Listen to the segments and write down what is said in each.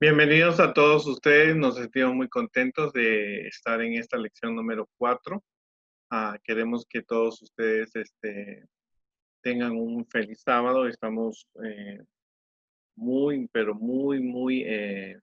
Bienvenidos a todos ustedes, nos sentimos muy contentos de estar en esta lección número 4. Queremos que todos ustedes tengan un feliz sábado. Estamos muy, pero muy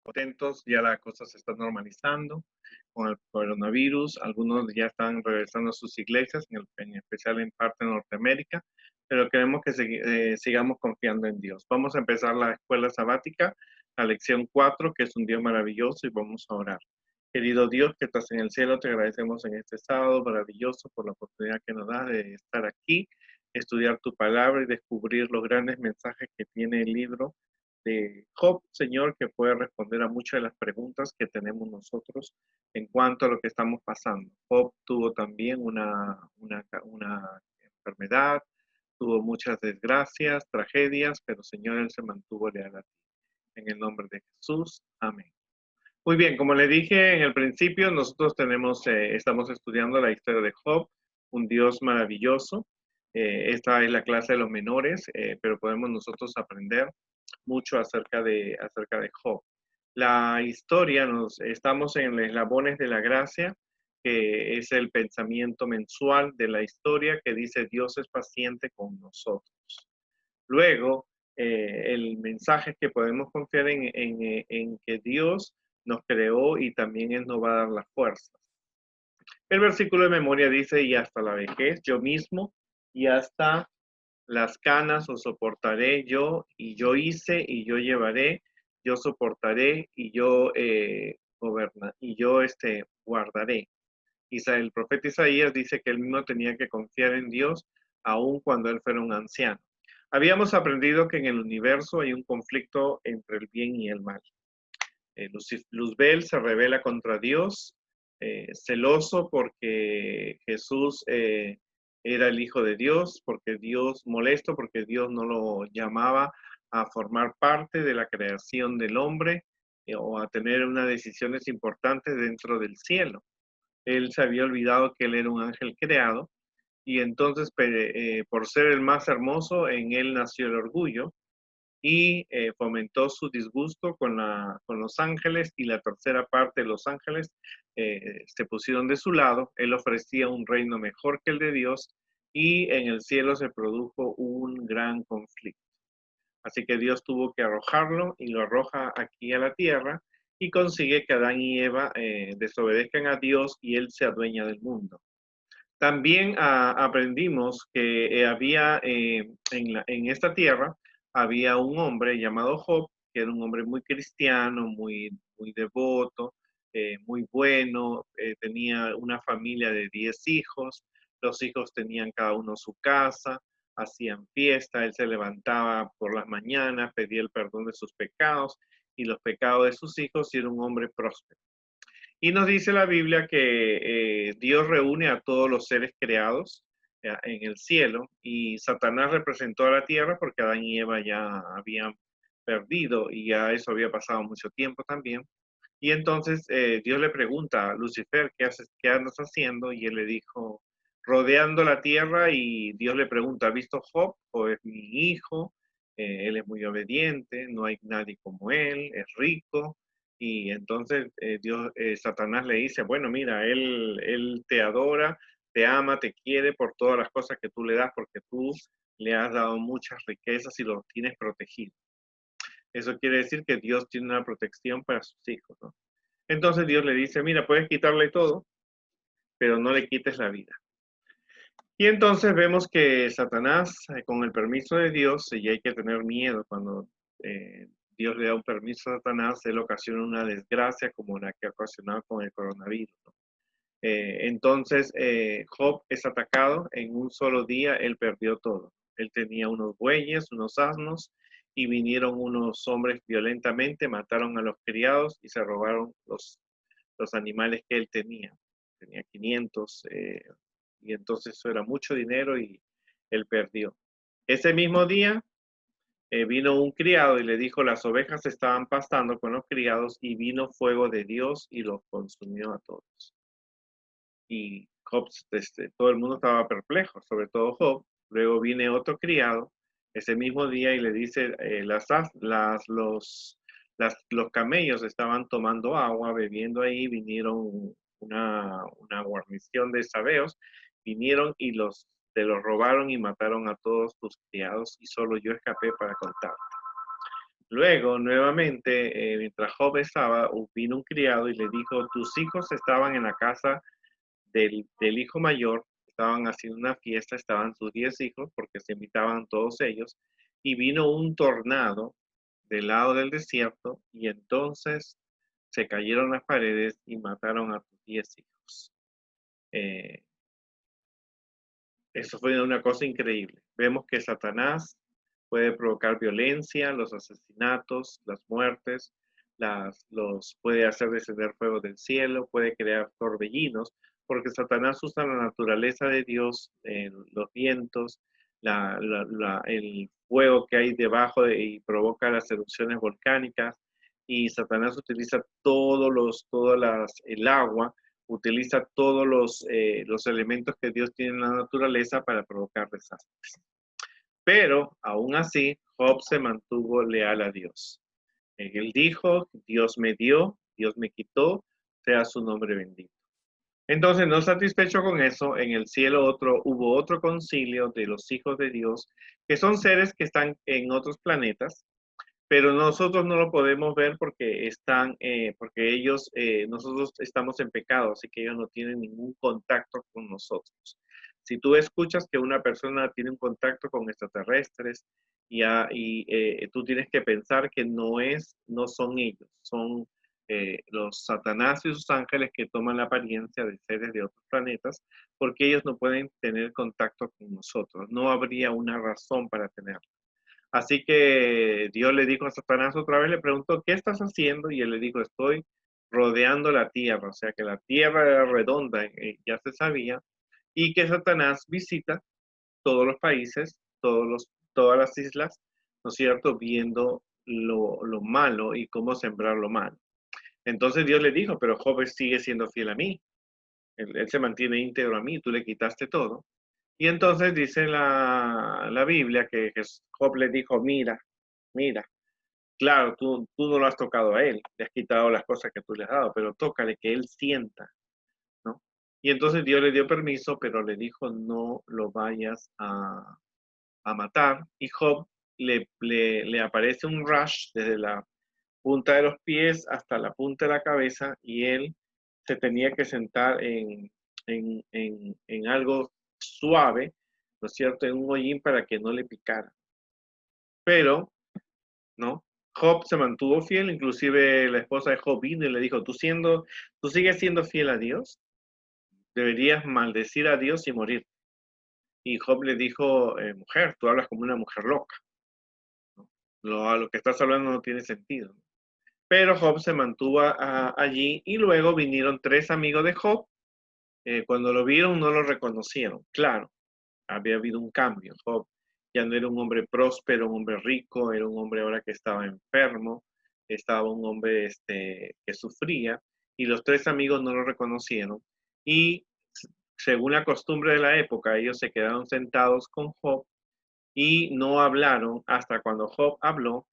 contentos. Ya la cosa se está normalizando con el coronavirus. Algunos ya están regresando a sus iglesias, en especial en parte de Norteamérica, pero queremos que sigamos confiando en Dios. Vamos a empezar la escuela sabática, la lección 4, que es un Dios maravilloso, y vamos a orar. Querido Dios que estás en el cielo, te agradecemos en este sábado maravilloso por la oportunidad que nos das de estar aquí, estudiar tu palabra y descubrir los grandes mensajes que tiene el libro de Job, Señor, que puede responder a muchas de las preguntas que tenemos nosotros en cuanto a lo que estamos pasando. Job tuvo también una enfermedad, tuvo muchas desgracias, tragedias, pero Señor, él se mantuvo leal a ti. En el nombre de Jesús, amén. Muy bien, como le dije en el principio, nosotros estamos estudiando la historia de Job, un Dios maravilloso. Esta es la clase de los menores, pero podemos nosotros aprender mucho acerca de Job. La historia, estamos en los eslabones de la gracia, que es el pensamiento mensual de la historia que dice Dios es paciente con nosotros. Luego, el mensaje es que podemos confiar en que Dios nos creó y también Él nos va a dar las fuerzas. El versículo de memoria dice, y hasta la vejez, yo mismo, y hasta las canas os soportaré yo, y yo hice, y yo llevaré, yo soportaré, y yo guardaré. El profeta Isaías dice que él mismo tenía que confiar en Dios, aun cuando él fuera un anciano. Habíamos aprendido que en el universo hay un conflicto entre el bien y el mal. Luzbel se rebela contra Dios, celoso porque Jesús era el Hijo de Dios, molesto porque Dios no lo llamaba a formar parte de la creación del hombre o a tener unas decisiones importantes dentro del cielo. Él se había olvidado que él era un ángel creado y entonces por ser el más hermoso, en él nació el orgullo y fomentó su disgusto con los ángeles, y la tercera parte de los ángeles se pusieron de su lado. Él ofrecía un reino mejor que el de Dios y en el cielo se produjo un gran conflicto. Así que Dios tuvo que arrojarlo y lo arroja aquí a la tierra y consigue que Adán y Eva desobedezcan a Dios y él se adueña del mundo. También aprendimos que en esta tierra había un hombre llamado Job, que era un hombre muy cristiano, muy devoto, muy bueno, tenía una familia de 10 hijos, los hijos tenían cada uno su casa, hacían fiesta, él se levantaba por las mañanas, pedía el perdón de sus pecados y los pecados de sus hijos, y era un hombre próspero. Y nos dice la Biblia que Dios reúne a todos los seres creados en el cielo, y Satanás representó a la tierra porque Adán y Eva ya habían perdido y ya eso había pasado mucho tiempo también. Y entonces Dios le pregunta a Lucifer, ¿qué andas haciendo? Y él le dijo, rodeando la tierra. Y Dios le pregunta, ¿ha visto Job? ¿O es mi hijo? Él es muy obediente, no hay nadie como él, es rico. Y entonces Satanás le dice, bueno, mira, él te adora, te ama, te quiere por todas las cosas que tú le das, porque tú le has dado muchas riquezas y lo tienes protegido. Eso quiere decir que Dios tiene una protección para sus hijos, ¿no? Entonces Dios le dice, mira, puedes quitarle todo, pero no le quites la vida. Y entonces vemos que Satanás, con el permiso de Dios, y hay que tener miedo cuando Dios le da un permiso a Satanás, él ocasiona una desgracia como la que ha ocasionado con el coronavirus, ¿no? Entonces Job es atacado en un solo día, él perdió todo. Él tenía unos bueyes, unos asnos, y vinieron unos hombres violentamente, mataron a los criados y se robaron los animales que él tenía. Tenía 500, y entonces eso era mucho dinero y él perdió. Ese mismo día vino un criado y le dijo, las ovejas estaban pastando con los criados y vino fuego de Dios y los consumió a todos. Y Job, todo el mundo estaba perplejo, sobre todo Job. Luego viene otro criado ese mismo día y le dice, Los camellos estaban tomando agua, bebiendo ahí, vinieron una guarnición de sabeos, vinieron y te los robaron y mataron a todos tus criados y solo yo escapé para contar. Luego, nuevamente, mientras Job estaba, vino un criado y le dijo, tus hijos estaban en la casa del hijo mayor, estaban haciendo una fiesta, estaban sus 10 hijos, porque se invitaban todos ellos, y vino un tornado del lado del desierto, y entonces se cayeron las paredes y mataron a tus 10 hijos. Eh, Eso fue una cosa increíble. Vemos que Satanás puede provocar violencia, los asesinatos, las muertes, puede hacer descender fuego del cielo, puede crear torbellinos, porque Satanás usa la naturaleza de Dios, los vientos, el fuego que hay debajo y provoca las erupciones volcánicas, y Satanás utiliza el agua, utiliza todos los elementos que Dios tiene en la naturaleza para provocar desastres. Pero aún así, Job se mantuvo leal a Dios. Él dijo, Dios me dio, Dios me quitó, sea su nombre bendito. Entonces, no satisfecho con eso, en el cielo hubo otro concilio de los hijos de Dios, que son seres que están en otros planetas, pero nosotros no lo podemos ver porque nosotros estamos en pecado, así que ellos no tienen ningún contacto con nosotros. Si tú escuchas que una persona tiene un contacto con extraterrestres tú tienes que pensar que no son ellos, son los Satanás y sus ángeles que toman la apariencia de seres de otros planetas, porque ellos no pueden tener contacto con nosotros. No habría una razón para tenerlo. Así que Dios le dijo a Satanás otra vez, le preguntó, ¿qué estás haciendo? Y él le dijo, estoy rodeando la tierra, o sea que la tierra era redonda, ya se sabía, y que Satanás visita todos los países, todas las islas, ¿no es cierto?, viendo lo malo y cómo sembrar lo malo. Entonces Dios le dijo, pero Job sigue siendo fiel a mí, él se mantiene íntegro a mí, tú le quitaste todo. Y entonces dice la Biblia que Job le dijo, mira, claro, tú no lo has tocado a él, le has quitado las cosas que tú le has dado, pero tócale que él sienta, ¿no? Y entonces Dios le dio permiso, pero le dijo, no lo vayas a matar. Y Job le aparece un rash desde la punta de los pies hasta la punta de la cabeza y él se tenía que sentar en algo suave, ¿no es cierto?, en un hollín para que no le picara. Pero, ¿no? Job se mantuvo fiel, inclusive la esposa de Job vino y le dijo, tú sigues siendo fiel a Dios, deberías maldecir a Dios y morir. Y Job le dijo, mujer, tú hablas como una mujer loca, ¿no? A lo que estás hablando no tiene sentido. Pero Job se mantuvo allí y luego vinieron 3 amigos de Job. Cuando lo vieron no lo reconocieron. Claro, había habido un cambio. Job ya no era un hombre próspero, un hombre rico, era un hombre ahora que estaba enfermo, estaba un hombre que sufría, y los 3 amigos no lo reconocieron. Y según la costumbre de la época, ellos se quedaron sentados con Job y no hablaron hasta cuando Job habló.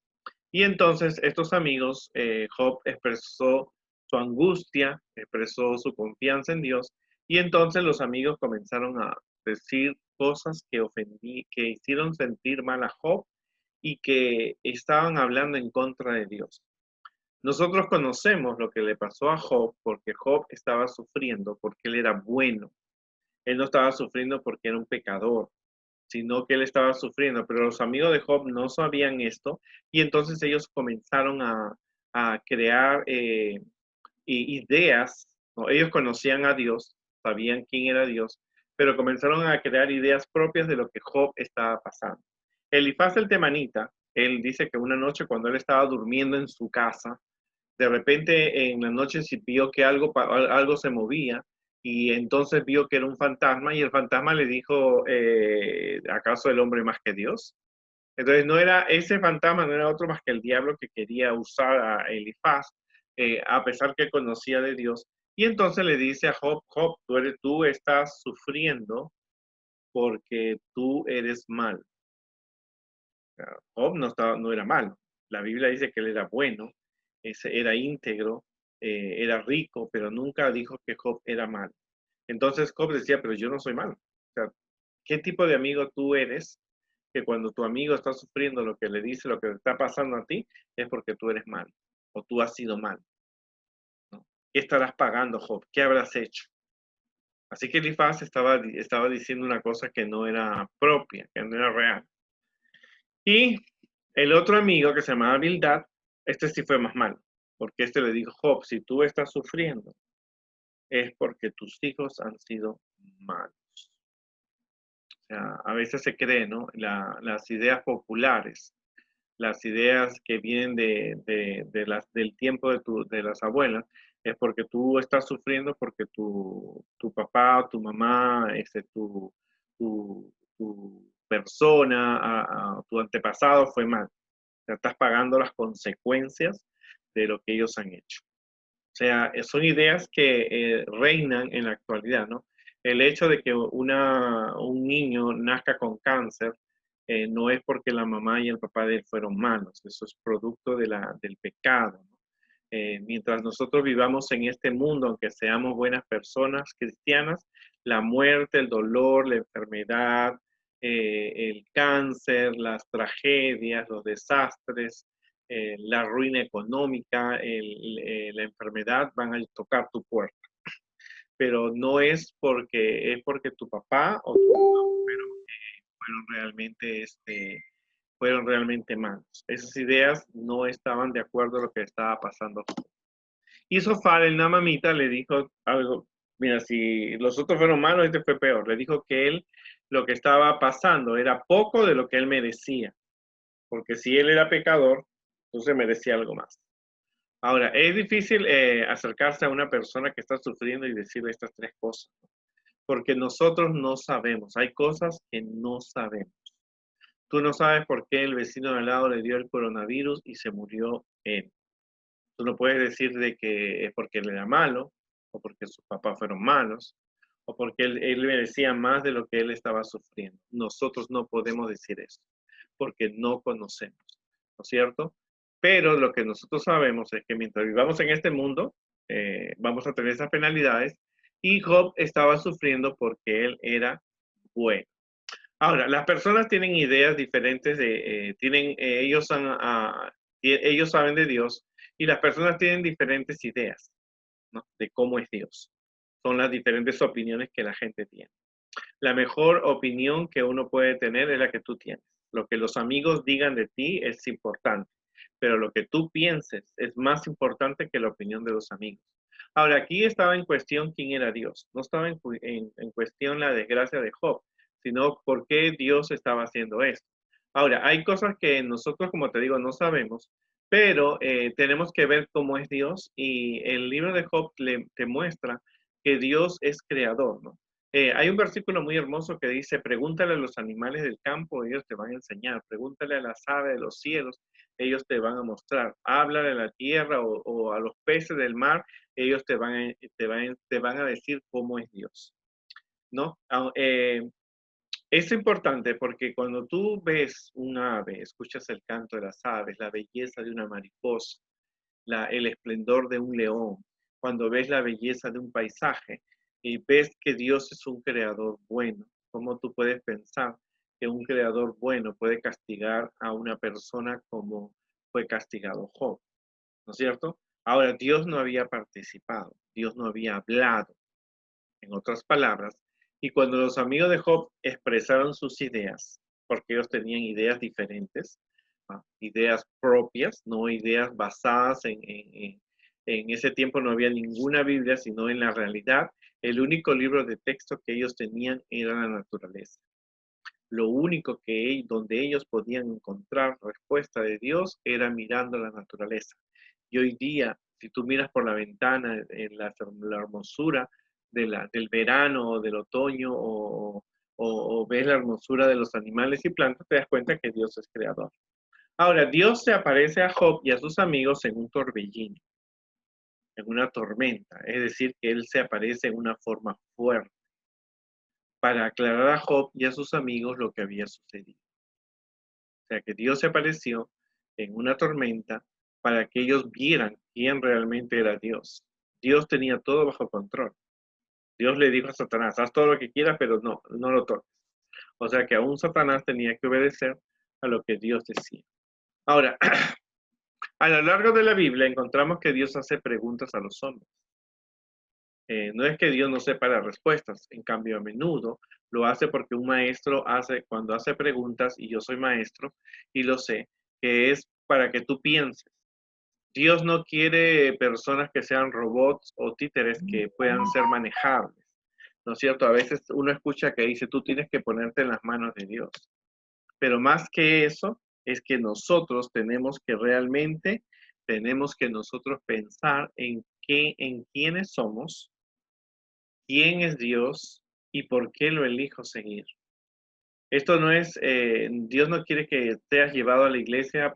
Y entonces estos amigos, Job expresó su angustia, expresó su confianza en Dios, y entonces los amigos comenzaron a decir cosas que hicieron sentir mal a Job y que estaban hablando en contra de Dios. Nosotros conocemos lo que le pasó a Job porque Job estaba sufriendo porque él era bueno. Él no estaba sufriendo porque era un pecador, sino que él estaba sufriendo, pero los amigos de Job no sabían esto y entonces ellos comenzaron a crear ideas, ¿no? Ellos conocían a Dios, sabían quién era Dios, pero comenzaron a crear ideas propias de lo que Job estaba pasando. Elifaz el temanita, él dice que una noche cuando él estaba durmiendo en su casa, de repente en la noche sí vio que algo se movía y entonces vio que era un fantasma y el fantasma le dijo, ¿acaso el hombre más que Dios? Entonces no era ese fantasma, no era otro más que el diablo que quería usar a Elifaz, a pesar que conocía de Dios. Y entonces le dice a Job, Job, tú estás sufriendo porque tú eres mal. Job no era malo. La Biblia dice que él era bueno era íntegro, era rico, pero nunca dijo que Job era malo. Entonces Job decía, pero yo no soy malo. O sea, ¿qué tipo de amigo tú eres que cuando tu amigo está sufriendo lo que le dice, lo que le está pasando a ti, es porque tú eres malo o tú has sido malo, ¿no? ¿Qué estarás pagando, Job? ¿Qué habrás hecho? Así que Elifaz estaba diciendo una cosa que no era propia, que no era real. Y el otro amigo que se llamaba Bildad, este sí fue más malo, porque este le dijo, Job, si tú estás sufriendo, es porque tus hijos han sido malos. O sea, a veces se cree, ¿no? Las ideas populares, las ideas que vienen del tiempo de las abuelas, es porque tú estás sufriendo porque tu papá o tu mamá, tu persona, tu antepasado fue mal. O sea, estás pagando las consecuencias de lo que ellos han hecho. O sea, son ideas que reinan en la actualidad, ¿no? El hecho de que un niño nazca con cáncer no es porque la mamá y el papá de él fueron malos, eso es producto del pecado, ¿no? Mientras nosotros vivamos en este mundo, aunque seamos buenas personas cristianas, la muerte, el dolor, la enfermedad, el cáncer, las tragedias, los desastres, la ruina económica, la enfermedad van a tocar tu puerta. Pero no es porque tu papá o tu mamá fueron realmente, fueron realmente malos. Esas ideas no estaban de acuerdo a lo que estaba pasando. Y Sofar, el Namamita, le dijo algo, mira, si los otros fueron malos, este fue peor. Le dijo que él, lo que estaba pasando era poco de lo que él merecía, porque si él era pecador, entonces merecía algo más. Ahora, es difícil acercarse a una persona que está sufriendo y decirle estas tres cosas, ¿no? Porque nosotros no sabemos, hay cosas que no sabemos. Tú no sabes por qué el vecino de al lado le dio el coronavirus y se murió él. Tú no puedes decir de que es porque él era malo, o porque sus papás fueron malos, o porque él merecía más de lo que él estaba sufriendo. Nosotros no podemos decir eso, porque no conocemos, ¿no es cierto? Pero lo que nosotros sabemos es que mientras vivamos en este mundo, vamos a tener esas penalidades, y Job estaba sufriendo porque él era bueno. Ahora, las personas tienen ideas diferentes ellos saben de Dios y las personas tienen diferentes ideas, ¿no? De cómo es Dios. Son las diferentes opiniones que la gente tiene. La mejor opinión que uno puede tener es la que tú tienes. Lo que los amigos digan de ti es importante, pero lo que tú pienses es más importante que la opinión de los amigos. Ahora, aquí estaba en cuestión quién era Dios. No estaba en cuestión la desgracia de Job, sino por qué Dios estaba haciendo esto. Ahora, hay cosas que nosotros, como te digo, no sabemos, pero tenemos que ver cómo es Dios y el libro de Job te muestra que Dios es creador, ¿no? Hay un versículo muy hermoso que dice, pregúntale a los animales del campo, ellos te van a enseñar, pregúntale a las aves de los cielos, ellos te van a mostrar, háblale a la tierra o a los peces del mar, ellos te van a decir cómo es Dios, ¿no? Es importante porque cuando tú ves un ave, escuchas el canto de las aves, la belleza de una mariposa, el esplendor de un león, cuando ves la belleza de un paisaje y ves que Dios es un creador bueno, ¿cómo tú puedes pensar que un creador bueno puede castigar a una persona como fue castigado Job? ¿No es cierto? Ahora, Dios no había participado, Dios no había hablado, en otras palabras, y cuando los amigos de Job expresaron sus ideas, porque ellos tenían ideas diferentes, ideas propias, no ideas basadas en ese tiempo no había ninguna Biblia, sino en la realidad, el único libro de texto que ellos tenían era la naturaleza. Lo único donde ellos podían encontrar respuesta de Dios era mirando la naturaleza. Y hoy día, si tú miras por la ventana, en la hermosura del verano o del otoño o ves la hermosura de los animales y plantas, te das cuenta que Dios es creador. Ahora, Dios se aparece a Job y a sus amigos en un torbellino, en una tormenta, es decir, que Él se aparece en una forma fuerte para aclarar a Job y a sus amigos lo que había sucedido. O sea, que Dios se apareció en una tormenta para que ellos vieran quién realmente era Dios. Dios tenía todo bajo control. Dios le dijo a Satanás, haz todo lo que quieras, pero no lo toques. O sea que aún Satanás tenía que obedecer a lo que Dios decía. Ahora, a lo largo de la Biblia encontramos que Dios hace preguntas a los hombres. No es que Dios no sepa las respuestas, en cambio a menudo lo hace porque un maestro cuando hace preguntas, y yo soy maestro y lo sé, que es para que tú pienses. Dios no quiere personas que sean robots o títeres que puedan ser manejables, ¿no es cierto? A veces uno escucha que dice, tú tienes que ponerte en las manos de Dios. Pero más que eso, es que nosotros tenemos que nosotros pensar en quiénes somos, quién es Dios y por qué lo elijo seguir. Esto no es, Dios no quiere que seas llevado a la iglesia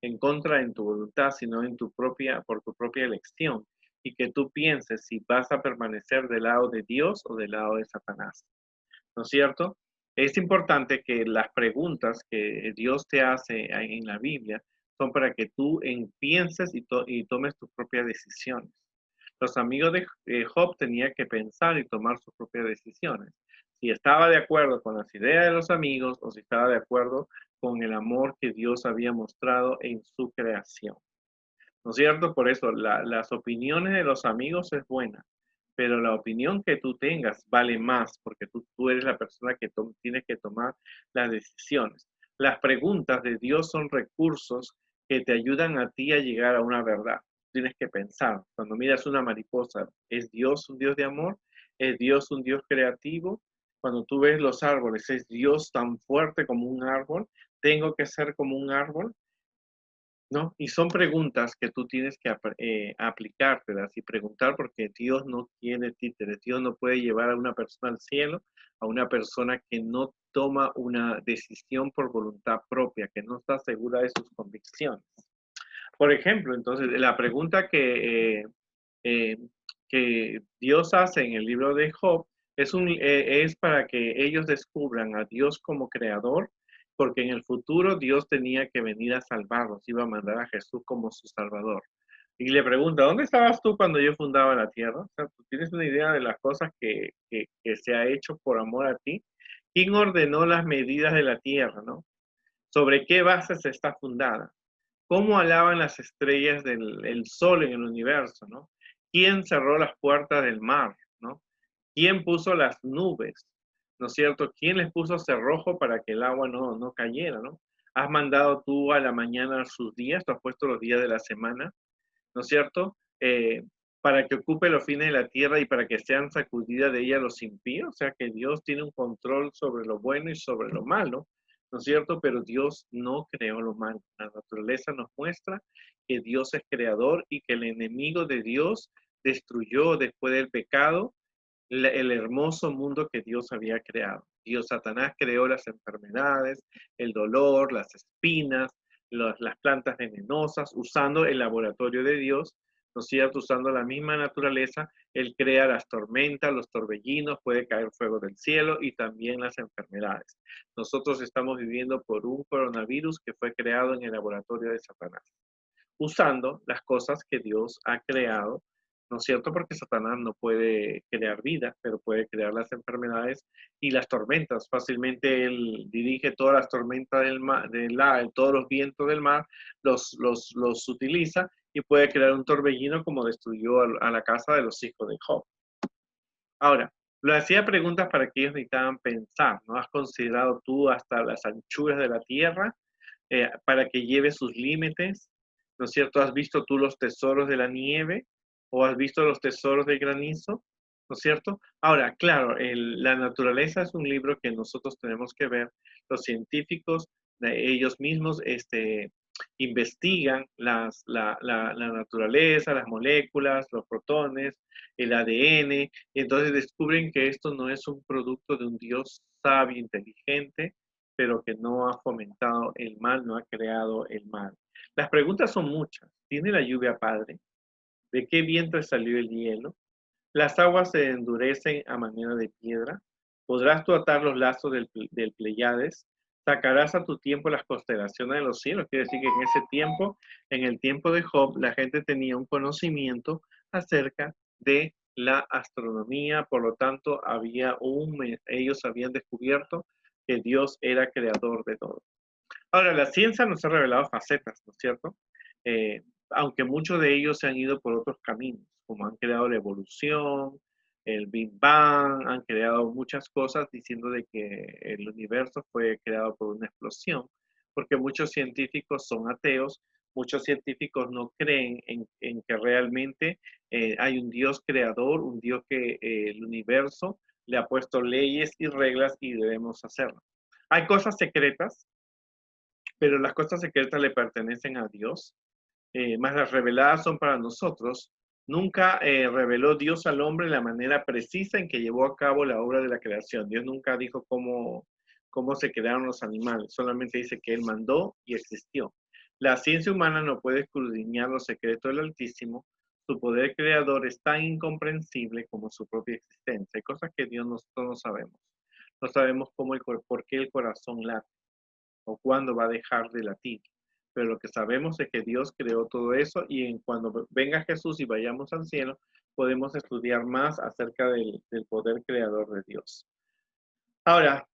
en contra de tu voluntad, sino por tu propia elección. Y que tú pienses si vas a permanecer del lado de Dios o del lado de Satanás. ¿No es cierto? Es importante que las preguntas que Dios te hace en la Biblia son para que tú pienses y tomes tus propias decisiones. Los amigos de Job tenían que pensar y tomar sus propias decisiones. Si estaba de acuerdo con las ideas de los amigos o si estaba de acuerdo con el amor que Dios había mostrado en su creación. ¿No es cierto? Por eso las opiniones de los amigos es buena, pero la opinión que tú tengas vale más porque tú eres la persona que tiene que tomar las decisiones. Las preguntas de Dios son recursos que te ayudan a ti a llegar a una verdad. Tienes que pensar, cuando miras una mariposa, ¿es Dios un Dios de amor? ¿Es Dios un Dios creativo? Cuando tú ves los árboles, ¿es Dios tan fuerte como un árbol? ¿Tengo que ser como un árbol? ¿No? Y son preguntas que tú tienes que aplicártelas y preguntar porque Dios no tiene títeres. Dios no puede llevar a una persona al cielo, a una persona que no toma una decisión por voluntad propia, que no está segura de sus convicciones. Por ejemplo, entonces, la pregunta eh, que Dios hace en el libro de Job es para que ellos descubran a Dios como creador, porque en el futuro Dios tenía que venir a salvarlos, iba a mandar a Jesús como su salvador. Y le pregunta, ¿dónde estabas tú cuando yo fundaba la tierra? O sea, ¿tú tienes una idea de las cosas que se ha hecho por amor a ti? ¿Quién ordenó las medidas de la tierra, no? ¿Sobre qué bases está fundada? ¿Cómo alaban las estrellas del sol en el universo, no? ¿Quién cerró las puertas del mar, no? ¿Quién puso las nubes, no es cierto? ¿Quién les puso cerrojo para que el agua no cayera, no? ¿Has mandado tú a la mañana sus días? ¿Tú has puesto los días de la semana, no es cierto? Para que ocupe los fines de la tierra y para que sean sacudidas de ella los impíos. O sea que Dios tiene un control sobre lo bueno y sobre lo malo, ¿no es cierto? Pero Dios no creó lo malo. La naturaleza nos muestra que Dios es creador y que el enemigo de Dios destruyó después del pecado el hermoso mundo que Dios había creado. Dios Satanás creó las enfermedades, el dolor, las espinas, las plantas venenosas, usando el laboratorio de Dios, ¿no es cierto? Usando la misma naturaleza, Él crea las tormentas, los torbellinos, puede caer fuego del cielo y también las enfermedades. Nosotros estamos viviendo por un coronavirus que fue creado en el laboratorio de Satanás, usando las cosas que Dios ha creado, ¿no es cierto? Porque Satanás no puede crear vida, pero puede crear las enfermedades y las tormentas. Fácilmente él dirige todas las tormentas todos los vientos del mar, los utiliza y puede crear un torbellino como destruyó a la casa de los hijos de Job. Ahora, lo hacía preguntas para que ellos necesitaban pensar, ¿no? ¿Has considerado tú hasta las anchuras de la tierra para que lleve sus límites? ¿No es cierto? ¿Has visto tú los tesoros de la nieve o has visto los tesoros del granizo? ¿No es cierto? Ahora, claro, la naturaleza es un libro que nosotros tenemos que ver. Los científicos, ellos mismos, investigan la naturaleza, las moléculas, los protones, el ADN, y entonces descubren que esto no es un producto de un Dios sabio, inteligente, pero que no ha fomentado el mal, no ha creado el mal. Las preguntas son muchas. ¿Tiene la lluvia padre? ¿De qué vientre salió el hielo? ¿Las aguas se endurecen a manera de piedra? ¿Podrás tú atar los lazos del Pleiades? Sacarás a tu tiempo las constelaciones de los cielos. Quiere decir que en ese tiempo, en el tiempo de Job, la gente tenía un conocimiento acerca de la astronomía, por lo tanto, ellos habían descubierto que Dios era creador de todo. Ahora, la ciencia nos ha revelado facetas, ¿no es cierto? Eh, Aunque muchos de ellos se han ido por otros caminos, como han creado la evolución, el Big Bang, han creado muchas cosas diciendo de que el universo fue creado por una explosión, porque muchos científicos son ateos, muchos científicos no creen en que realmente hay un Dios creador, un Dios que el universo le ha puesto leyes y reglas y debemos hacerlo. Hay cosas secretas, pero las cosas secretas le pertenecen a Dios, más las reveladas son para nosotros. Nunca reveló Dios al hombre la manera precisa en que llevó a cabo la obra de la creación. Dios nunca dijo cómo se crearon los animales, solamente dice que Él mandó y existió. La ciencia humana no puede escudriñar los secretos del Altísimo. Su poder creador es tan incomprensible como su propia existencia. Hay cosas que nosotros no sabemos. No sabemos por qué el corazón late o cuándo va a dejar de latir. Pero lo que sabemos es que Dios creó todo eso y cuando venga Jesús y vayamos al cielo, podemos estudiar más acerca del poder creador de Dios. Ahora,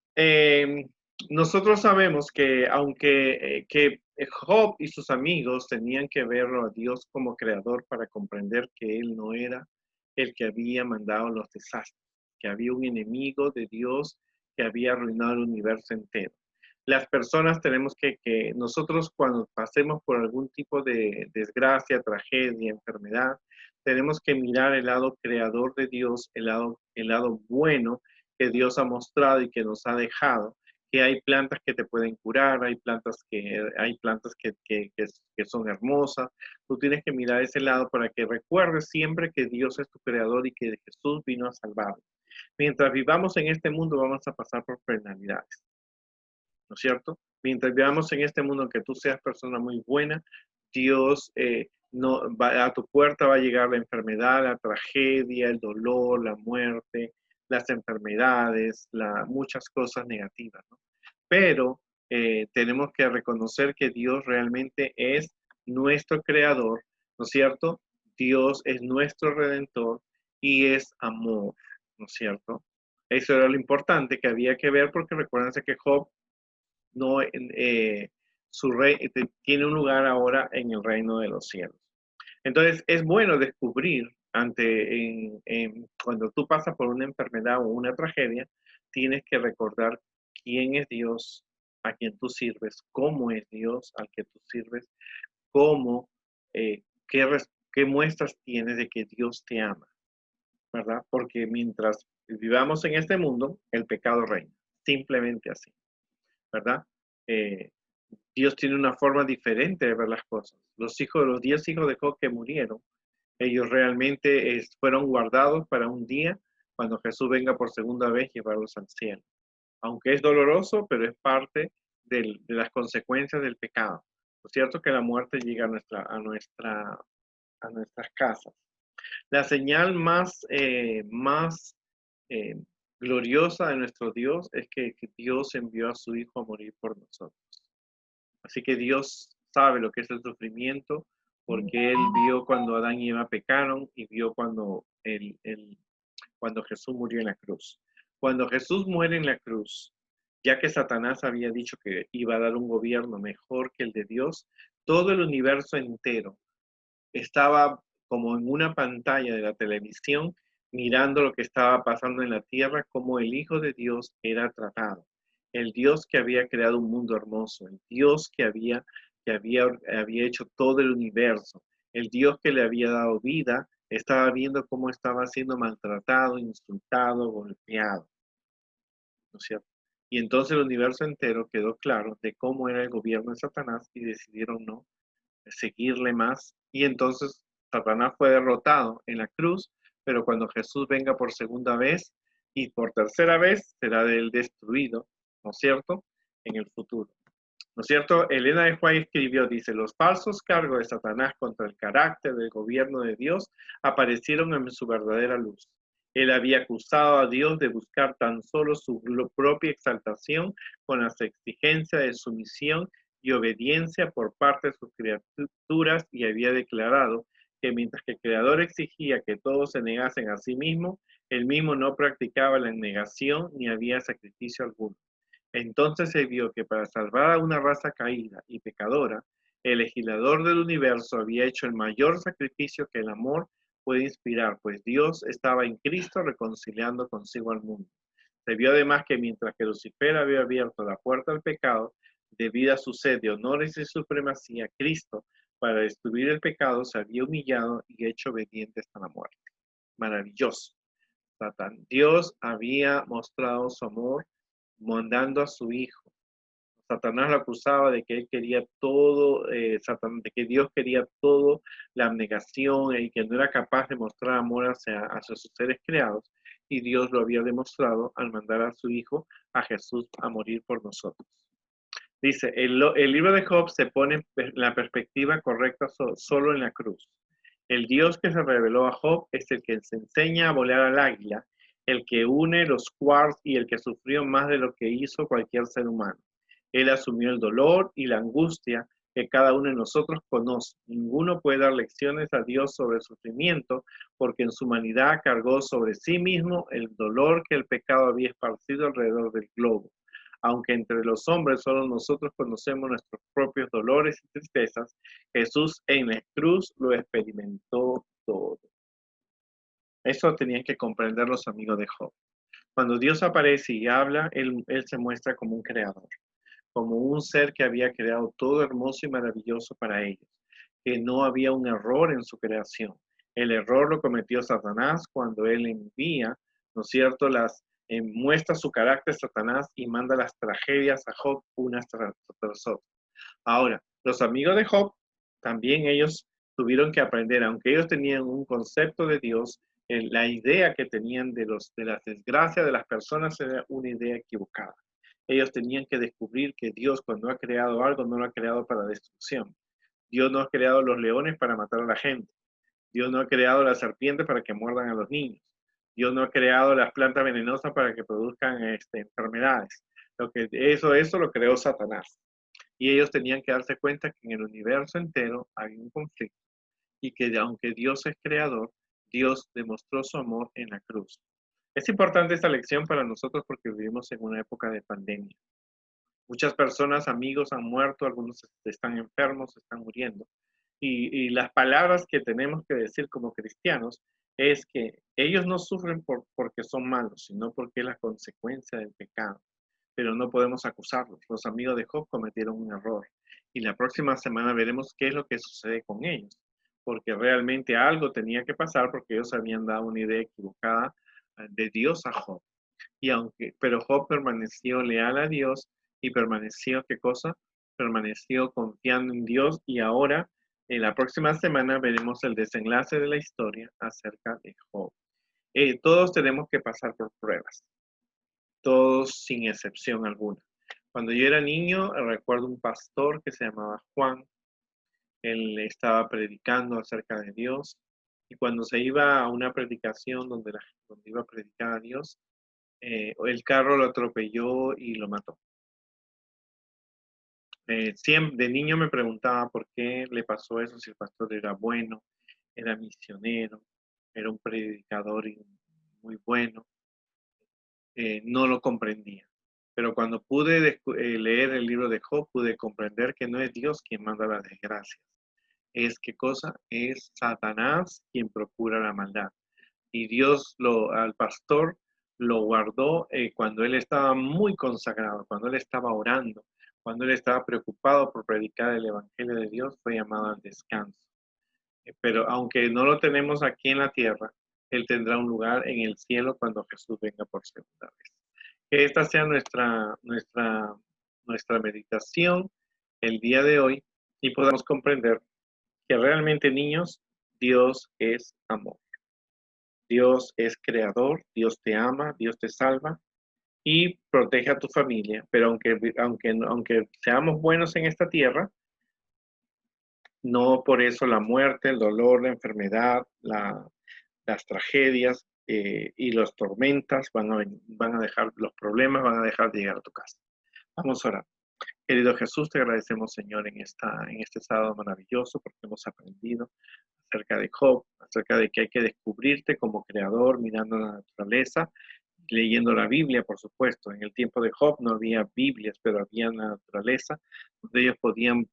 nosotros sabemos que aunque que Job y sus amigos tenían que verlo a Dios como creador para comprender que Él no era el que había mandado los desastres, que había un enemigo de Dios que había arruinado el universo entero. Las personas tenemos que nosotros cuando pasemos por algún tipo de desgracia, tragedia, enfermedad, tenemos que mirar el lado creador de Dios, el lado bueno que Dios ha mostrado y que nos ha dejado, que hay plantas que te pueden curar, hay plantas que son hermosas. Tú tienes que mirar ese lado para que recuerdes siempre que Dios es tu creador y que Jesús vino a salvarnos. Mientras vivamos en este mundo vamos a pasar por penalidades, ¿no es cierto? Mientras vivamos en este mundo, que tú seas persona muy buena, Dios no, a tu puerta va a llegar la enfermedad, la tragedia, el dolor, la muerte, las enfermedades, muchas cosas negativas, ¿no? Pero tenemos que reconocer que Dios realmente es nuestro creador, ¿no es cierto? Dios es nuestro redentor y es amor, ¿no es cierto? Eso era lo importante que había que ver porque recuérdense que Job no, su rey tiene un lugar ahora en el reino de los cielos. Entonces, es bueno descubrir cuando tú pasas por una enfermedad o una tragedia, tienes que recordar quién es Dios a quien tú sirves, cómo es Dios al que tú sirves, cómo, eh, qué muestras tienes de que Dios te ama, ¿verdad? Porque mientras vivamos en este mundo, el pecado reina, simplemente así, ¿verdad? Eh, Dios tiene una forma diferente de ver las cosas. Los 10 hijos de Job que murieron, ellos realmente fueron guardados para un día cuando Jesús venga por segunda vez llevarlos al cielo. Aunque es doloroso, pero es parte de las consecuencias del pecado. Es cierto que la muerte llega a nuestras casas. La señal más eh, gloriosa de nuestro Dios es que Dios envió a su Hijo a morir por nosotros. Así que Dios sabe lo que es el sufrimiento, porque Él vio cuando Adán y Eva pecaron y vio cuando Jesús murió en la cruz. Cuando Jesús muere en la cruz, ya que Satanás había dicho que iba a dar un gobierno mejor que el de Dios, todo el universo entero estaba como en una pantalla de la televisión mirando lo que estaba pasando en la tierra, como el Hijo de Dios era tratado. El Dios que había creado un mundo hermoso, el Dios que había hecho todo el universo, el Dios que le había dado vida, estaba viendo cómo estaba siendo maltratado, insultado, golpeado, ¿no es cierto? Y entonces el universo entero quedó claro de cómo era el gobierno de Satanás y decidieron no seguirle más. Y entonces Satanás fue derrotado en la cruz, pero cuando Jesús venga por segunda vez y por tercera vez será él destruido, ¿no es cierto? En el futuro. ¿No es cierto? Elena de White escribió, dice, los falsos cargos de Satanás contra el carácter del gobierno de Dios aparecieron en su verdadera luz. Él había acusado a Dios de buscar tan solo su propia exaltación con las exigencias de sumisión y obediencia por parte de sus criaturas y había declarado que mientras que el Creador exigía que todos se negasen a sí mismo, él mismo no practicaba la negación ni había sacrificio alguno. Entonces se vio que para salvar a una raza caída y pecadora, el legislador del universo había hecho el mayor sacrificio que el amor puede inspirar, pues Dios estaba en Cristo reconciliando consigo al mundo. Se vio además que mientras que Lucifer había abierto la puerta al pecado, debido a su sed de honores y supremacía, Cristo, para destruir el pecado, se había humillado y hecho obediente hasta la muerte. Maravilloso. Dios había mostrado su amor mandando a su hijo. Satanás lo acusaba de que él quería todo, de que Dios quería todo, la abnegación y que no era capaz de mostrar amor hacia sus seres creados. Y Dios lo había demostrado al mandar a su hijo, a Jesús, a morir por nosotros. Dice, el libro de Job se pone en la perspectiva correcta solo en la cruz. El Dios que se reveló a Job es el que se enseña a volar al águila, el que une los quarks y el que sufrió más de lo que hizo cualquier ser humano. Él asumió el dolor y la angustia que cada uno de nosotros conoce. Ninguno puede dar lecciones a Dios sobre el sufrimiento, porque en su humanidad cargó sobre sí mismo el dolor que el pecado había esparcido alrededor del globo. Aunque entre los hombres solo nosotros conocemos nuestros propios dolores y tristezas, Jesús en la cruz lo experimentó todo. Eso tenían que comprender los amigos de Job. Cuando Dios aparece y habla, él se muestra como un creador, como un ser que había creado todo hermoso y maravilloso para ellos, que no había un error en su creación. El error lo cometió Satanás cuando él envía, ¿no es cierto?, muestra su carácter Satanás y manda las tragedias a Job unas tras otras. Ahora, los amigos de Job, también ellos tuvieron que aprender, aunque ellos tenían un concepto de Dios, la idea que tenían de las desgracias de las personas era una idea equivocada. Ellos tenían que descubrir que Dios, cuando ha creado algo, no lo ha creado para destrucción. Dios no ha creado los leones para matar a la gente. Dios no ha creado las serpientes para que muerdan a los niños. Dios no ha creado las plantas venenosas para que produzcan enfermedades. Eso lo creó Satanás. Y ellos tenían que darse cuenta que en el universo entero hay un conflicto y que aunque Dios es creador, Dios demostró su amor en la cruz. Es importante esta lección para nosotros porque vivimos en una época de pandemia. Muchas personas, amigos, han muerto, algunos están enfermos, están muriendo. Y las palabras que tenemos que decir como cristianos es que ellos no sufren porque son malos, sino porque es la consecuencia del pecado. Pero no podemos acusarlos. Los amigos de Job cometieron un error. Y la próxima semana veremos qué es lo que sucede con ellos. Porque realmente algo tenía que pasar porque ellos habían dado una idea equivocada de Dios a Job. Pero Job permaneció leal a Dios y permaneció, ¿qué cosa? Permaneció confiando en Dios y ahora, en la próxima semana, veremos el desenlace de la historia acerca de Job. Todos tenemos que pasar por pruebas, todos sin excepción alguna. Cuando yo era niño, recuerdo un pastor que se llamaba Juan. Él estaba predicando acerca de Dios y cuando se iba a una predicación donde iba a predicar a Dios, el carro lo atropelló y lo mató. Siempre, de niño me preguntaba por qué le pasó eso, si el pastor era bueno, era misionero, era un predicador muy bueno. No lo comprendía. Pero cuando pude leer el libro de Job, pude comprender que no es Dios quien manda las desgracias. ¿Qué cosa? Es Satanás quien procura la maldad. Y Dios al pastor lo guardó cuando él estaba muy consagrado, cuando él estaba orando, cuando él estaba preocupado por predicar el evangelio de Dios, fue llamado al descanso. Pero aunque no lo tenemos aquí en la tierra, él tendrá un lugar en el cielo cuando Jesús venga por segunda vez. Que esta sea nuestra meditación el día de hoy y podamos comprender que realmente, niños, Dios es amor. Dios es creador, Dios te ama, Dios te salva y protege a tu familia. Pero aunque seamos buenos en esta tierra, no por eso la muerte, el dolor, la enfermedad, las tragedias y las tormentas van a dejar, los problemas van a dejar de llegar a tu casa. Vamos a orar. Querido Jesús, te agradecemos, Señor, en este sábado maravilloso, porque hemos aprendido acerca de Job, acerca de que hay que descubrirte como creador, mirando la naturaleza, leyendo la Biblia, por supuesto. En el tiempo de Job no había Biblias, pero había la naturaleza, donde ellos podían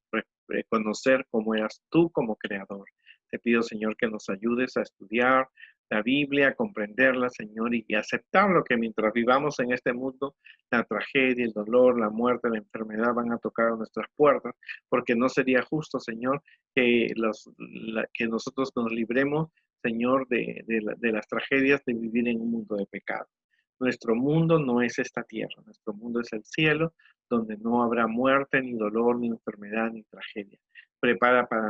reconocer cómo eras tú como creador. Te pido, Señor, que nos ayudes a estudiar la Biblia, a comprenderla, Señor, y aceptar lo que mientras vivamos en este mundo, la tragedia, el dolor, la muerte, la enfermedad van a tocar a nuestras puertas, porque no sería justo, Señor, que nosotros nos libremos, Señor, de las tragedias de vivir en un mundo de pecado. Nuestro mundo no es esta tierra, nuestro mundo es el cielo, donde no habrá muerte, ni dolor, ni enfermedad, ni tragedia. Prepara para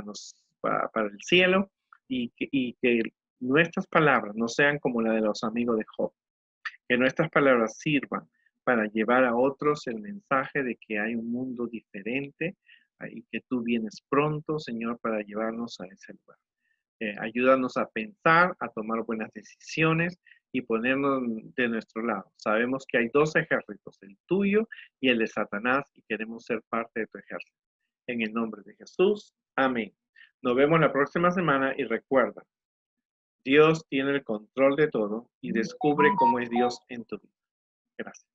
el cielo y que nuestras palabras no sean como la de los amigos de Job, que nuestras palabras sirvan para llevar a otros el mensaje de que hay un mundo diferente y que tú vienes pronto, Señor, para llevarnos a ese lugar. Ayúdanos a pensar, a tomar buenas decisiones y ponernos de nuestro lado. Sabemos que hay dos ejércitos, el tuyo y el de Satanás, y queremos ser parte de tu ejército. En el nombre de Jesús, amén. Nos vemos la próxima semana y recuerda, Dios tiene el control de todo y descubre cómo es Dios en tu vida. Gracias.